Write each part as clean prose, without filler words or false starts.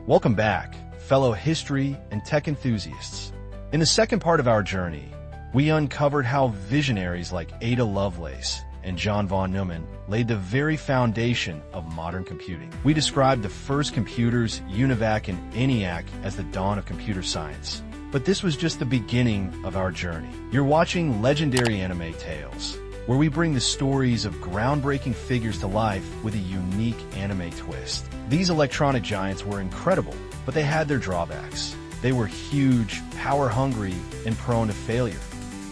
Welcome back, fellow history and tech enthusiasts. In the second part of our journey, we uncovered how visionaries like Ada Lovelace and John von Neumann laid the very foundation of modern computing. We described the first computers, UNIVAC and ENIAC, as the dawn of computer science. But this was just the beginning of our journey. You're watching legendary anime tales, where we bring the stories of groundbreaking figures to life with a unique anime twist. These electronic giants were incredible, but they had their drawbacks. They were huge, power-hungry, and prone to failure.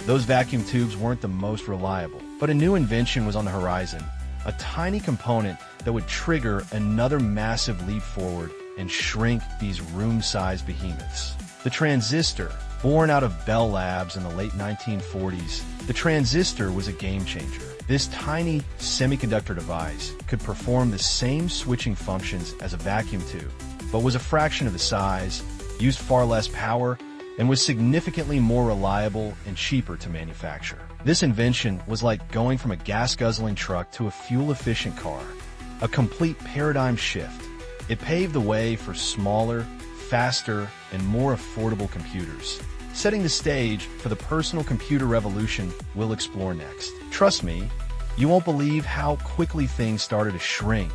Those vacuum tubes weren't the most reliable, but a new invention was on the horizon, a tiny component that would trigger another massive leap forward and shrink these room-sized behemoths. The transistor. Born out of Bell Labs in the late 1940s, the transistor was a game-changer. This tiny semiconductor device could perform the same switching functions as a vacuum tube, but was a fraction of the size, used far less power, and was significantly more reliable and cheaper to manufacture. This invention was like going from a gas-guzzling truck to a fuel-efficient car, a complete paradigm shift. It paved the way for smaller, faster, and more affordable computers, setting the stage for the personal computer revolution we'll explore next. Trust me, you won't believe how quickly things started to shrink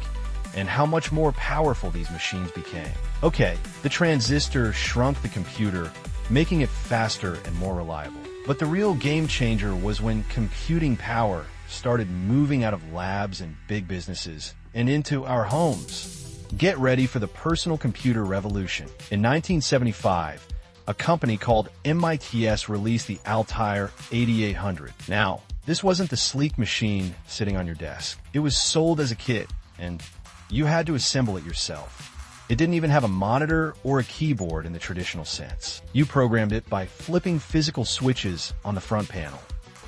and how much more powerful these machines became. Okay, the transistor shrunk the computer, making it faster and more reliable. But the real game changer was when computing power started moving out of labs and big businesses and into our homes. Get ready for the personal computer revolution. In 1975, a company called MITS released the ALTAIR 8800. Now, this wasn't the sleek machine sitting on your desk. It was sold as a kit, and you had to assemble it yourself. It didn't even have a monitor or a keyboard in the traditional sense. You programmed it by flipping physical switches on the front panel.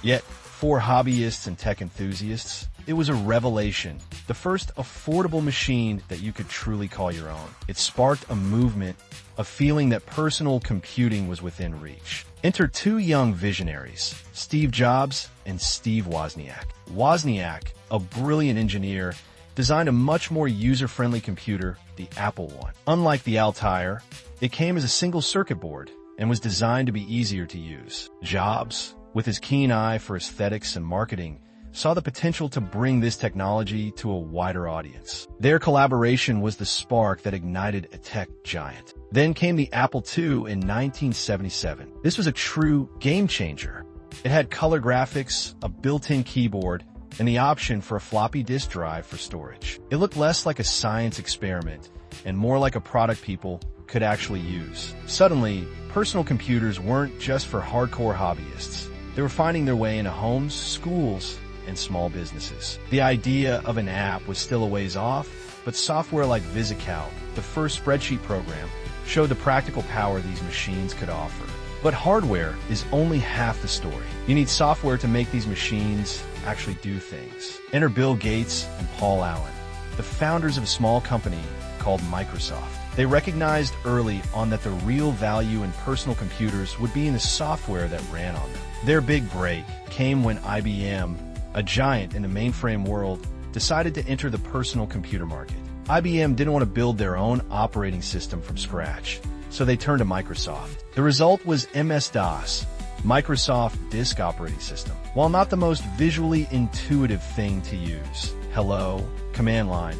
Yet, for hobbyists and tech enthusiasts, it was a revelation, the first affordable machine that you could truly call your own. It sparked a movement, a feeling that personal computing was within reach. Enter two young visionaries, Steve Jobs and Steve Wozniak. Wozniak, a brilliant engineer, designed a much more user-friendly computer, the Apple I. Unlike the ALTAIR, it came as a single circuit board and was designed to be easier to use. Jobs, with his keen eye for aesthetics and marketing, saw the potential to bring this technology to a wider audience. Their collaboration was the spark that ignited a tech giant. Then came the Apple II in 1977. This was a true game changer. It had color graphics, a built-in keyboard, and the option for a floppy disk drive for storage. It looked less like a science experiment and more like a product people could actually use. Suddenly, personal computers weren't just for hardcore hobbyists. They were finding their way into homes, schools, and small businesses. The idea of an app was still a ways off, but software like VisiCalc, the first spreadsheet program, showed the practical power these machines could offer. But hardware is only half the story. You need software to make these machines actually do things. Enter Bill Gates and Paul Allen, the founders of a small company called Microsoft. They recognized early on that the real value in personal computers would be in the software that ran on them. Their big break came when IBM, a giant in the mainframe world, decided to enter the personal computer market. IBM didn't want to build their own operating system from scratch, so they turned to Microsoft. The result was MS-DOS, Microsoft Disk Operating System. While not the most visually intuitive thing to use, hello, command line,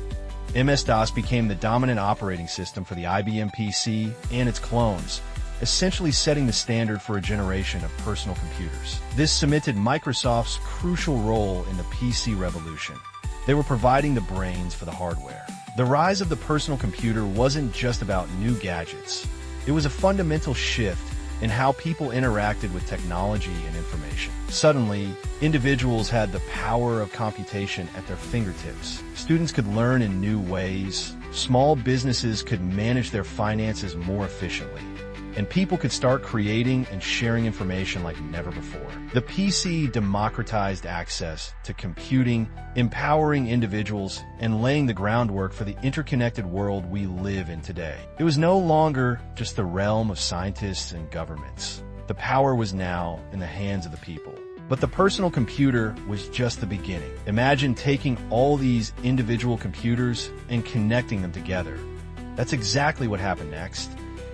MS-DOS became the dominant operating system for the IBM PC and its clones, essentially setting the standard for a generation of personal computers. This cemented Microsoft's crucial role in the PC revolution. They were providing the brains for the hardware. The rise of the personal computer wasn't just about new gadgets. It was a fundamental shift in how people interacted with technology and information. Suddenly, individuals had the power of computation at their fingertips. Students could learn in new ways. Small businesses could manage their finances more efficiently. And people could start creating and sharing information like never before. The PC democratized access to computing, empowering individuals, and laying the groundwork for the interconnected world we live in today. It was no longer just the realm of scientists and governments. The power was now in the hands of the people. But the personal computer was just the beginning. Imagine taking all these individual computers and connecting them together. That's exactly what happened next,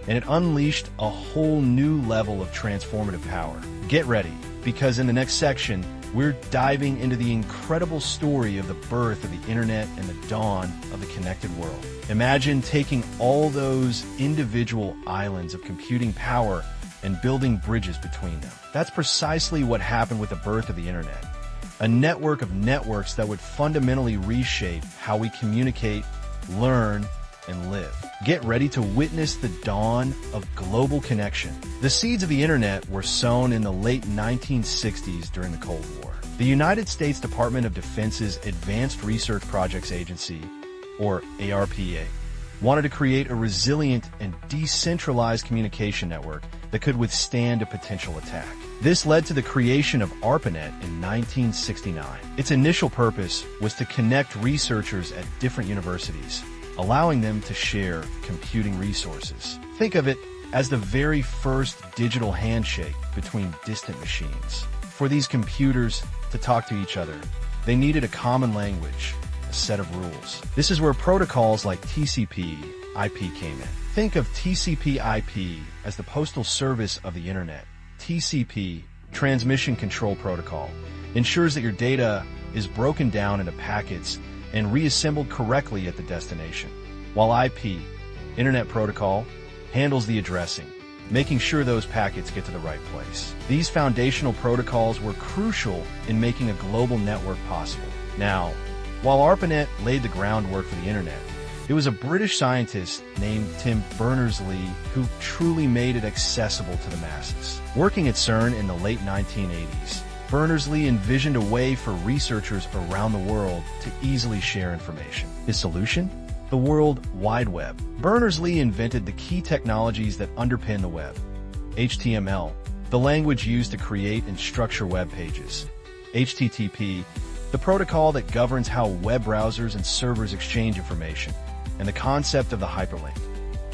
and it unleashed a whole new level of transformative power. Get ready, because in the next section, we're diving into the incredible story of the birth of the internet and the dawn of the connected world. Imagine taking all those individual islands of computing power and building bridges between them. That's precisely what happened with the birth of the internet. A network of networks that would fundamentally reshape how we communicate, learn, and live. Get ready to witness the dawn of global connection. The seeds of the internet were sown in the late 1960s during the Cold War. The United States Department of Defense's Advanced Research Projects Agency, or ARPA, wanted to create a resilient and decentralized communication network that could withstand a potential attack. This led to the creation of ARPANET in 1969. Its initial purpose was to connect researchers at different universities, allowing them to share computing resources. Think of it as the very first digital handshake between distant machines. For these computers to talk to each other, they needed a common language, a set of rules. This is where protocols like TCP/IP came in. Think of TCP/IP as the postal service of the internet. TCP, Transmission Control Protocol, ensures that your data is broken down into packets and reassembled correctly at the destination, while IP, Internet Protocol, handles the addressing, making sure those packets get to the right place. These foundational protocols were crucial in making a global network possible. Now, while ARPANET laid the groundwork for the internet, it was a British scientist named Tim Berners-Lee who truly made it accessible to the masses. Working at CERN in the late 1980s, Berners-Lee envisioned a way for researchers around the world to easily share information. His solution? The World Wide Web. Berners-Lee invented the key technologies that underpin the web. HTML, the language used to create and structure web pages. HTTP, the protocol that governs how web browsers and servers exchange information. And the concept of the hyperlink,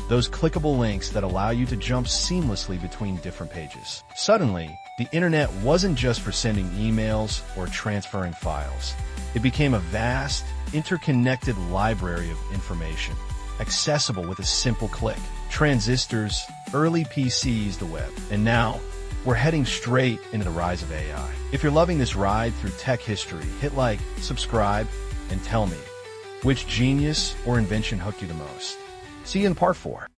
those clickable links that allow you to jump seamlessly between different pages. Suddenly, the internet wasn't just for sending emails or transferring files. It became a vast, interconnected library of information, accessible with a simple click. Transistors, early PCs, the web. And now, we're heading straight into the rise of AI. If you're loving this ride through tech history, hit like, subscribe, and tell me, which genius or invention hooked you the most? See you in part 4.